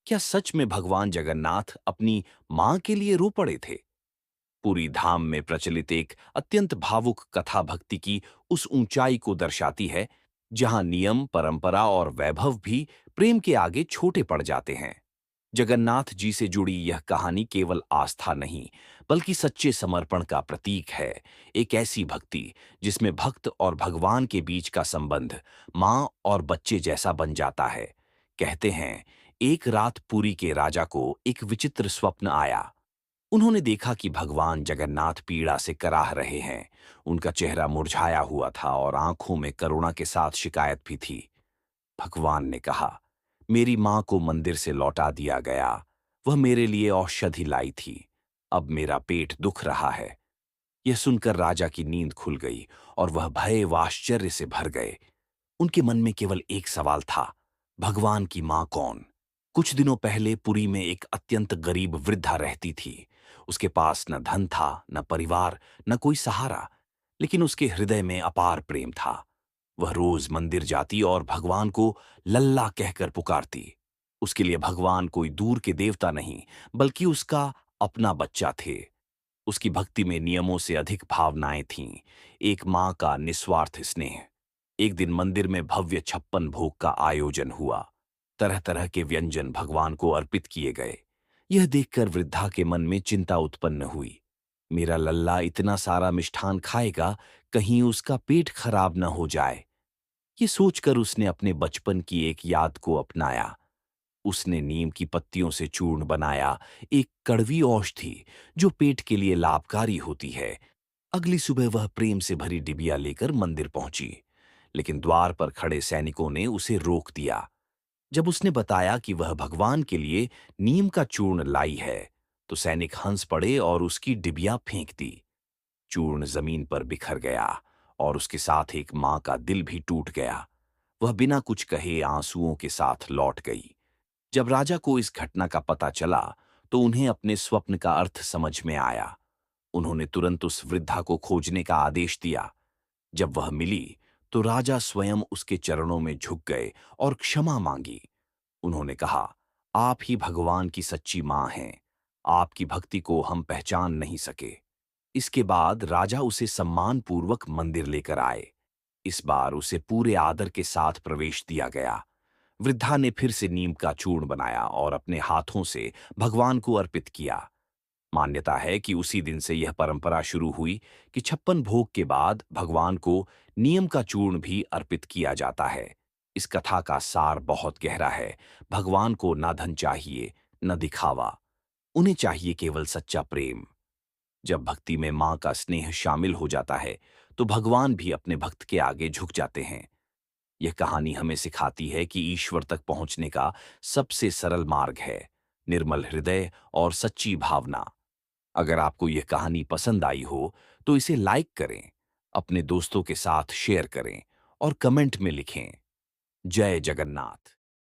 क्या सच में भगवान जगन्नाथ अपनी मां के लिए रो पड़े थे? पूरी धाम में प्रचलित एक अत्यंत भावुक कथा भक्ति की उस ऊंचाई को दर्शाती है, जहां नियम, परंपरा और वैभव भी प्रेम के आगे छोटे पड़ जाते हैं। जगन्नाथ जी से जुड़ी यह कहानी केवल आस्था नहीं, बल्कि सच्चे समर्पण का प्रतीक है। एक ऐसी भक्ति जिसमें भक्त और भगवान के बीच का संबंध मां और बच्चे जैसा बन जाता है। कहते हैं, एक रात पुरी के राजा को एक विचित्र स्वप्न आया। उन्होंने देखा कि भगवान जगन्नाथ पीड़ा से कराह रहे हैं। उनका चेहरा मुरझाया हुआ था और आंखों में करुणा के साथ शिकायत भी थी। भगवान ने कहा, मेरी मां को मंदिर से लौटा दिया गया। वह मेरे लिए औषधि लाई थी। अब मेरा पेट दुख रहा है। यह सुनकर राजा की नींद खुल गई और वह भय व आश्चर्य से भर गए। उनके मन में केवल एक सवाल था, भगवान की मां कौन? कुछ दिनों पहले पुरी में एक अत्यंत गरीब वृद्धा रहती थी। उसके पास न धन था, न परिवार, न कोई सहारा, लेकिन उसके हृदय में अपार प्रेम था। वह रोज मंदिर जाती और भगवान को लल्ला कहकर पुकारती। उसके लिए भगवान कोई दूर के देवता नहीं, बल्कि उसका अपना बच्चा थे। उसकी भक्ति में नियमों से अधिक भावनाएं थीं, एक मां का निस्वार्थ स्नेह। एक दिन मंदिर में भव्य 56 भोग का आयोजन हुआ। तरह तरह के व्यंजन भगवान को अर्पित किए गए। यह देखकर वृद्धा के मन में चिंता उत्पन्न हुई। मेरा लल्ला इतना सारा मिष्ठान खाएगा, कहीं उसका पेट खराब न हो जाए। ये सोचकर उसने अपने बचपन की एक याद को अपनाया। उसने नीम की पत्तियों से चूर्ण बनाया, एक कड़वी औषधि जो पेट के लिए लाभकारी होती है। अगली सुबह वह प्रेम से भरी डिबिया लेकर मंदिर पहुंची, लेकिन द्वार पर खड़े सैनिकों ने उसे रोक दिया। जब उसने बताया कि वह भगवान के लिए नीम का चूर्ण लाई है, तो सैनिक हंस पड़े और उसकी डिबिया फेंक दी। चूर्ण जमीन पर बिखर गया और उसके साथ एक मां का दिल भी टूट गया। वह बिना कुछ कहे आंसुओं के साथ लौट गई। जब राजा को इस घटना का पता चला, तो उन्हें अपने स्वप्न का अर्थ समझ में आया। उन्होंने तुरंत उस वृद्धा को खोजने का आदेश दिया। जब वह मिली, तो राजा स्वयं उसके चरणों में झुक गए और क्षमा मांगी। उन्होंने कहा, आप ही भगवान की सच्ची मां हैं। आपकी भक्ति को हम पहचान नहीं सके। इसके बाद राजा उसे सम्मानपूर्वक मंदिर लेकर आए। इस बार उसे पूरे आदर के साथ प्रवेश दिया गया। वृद्धा ने फिर से नीम का चूर्ण बनाया और अपने हाथों से भगवान को अर्पित किया। मान्यता है कि उसी दिन से यह परंपरा शुरू हुई कि 56 भोग के बाद भगवान को नियम का चूर्ण भी अर्पित किया जाता है। इस कथा का सार बहुत गहरा है। भगवान को ना धन चाहिए, न दिखावा। उन्हें चाहिए केवल सच्चा प्रेम। जब भक्ति में मां का स्नेह शामिल हो जाता है, तो भगवान भी अपने भक्त के आगे झुक जाते हैं। यह कहानी हमें सिखाती है कि ईश्वर तक पहुंचने का सबसे सरल मार्ग है निर्मल हृदय और सच्ची भावना। अगर आपको यह कहानी पसंद आई हो, तो इसे लाइक करें, अपने दोस्तों के साथ शेयर करें और कमेंट में लिखें, जय जगन्नाथ।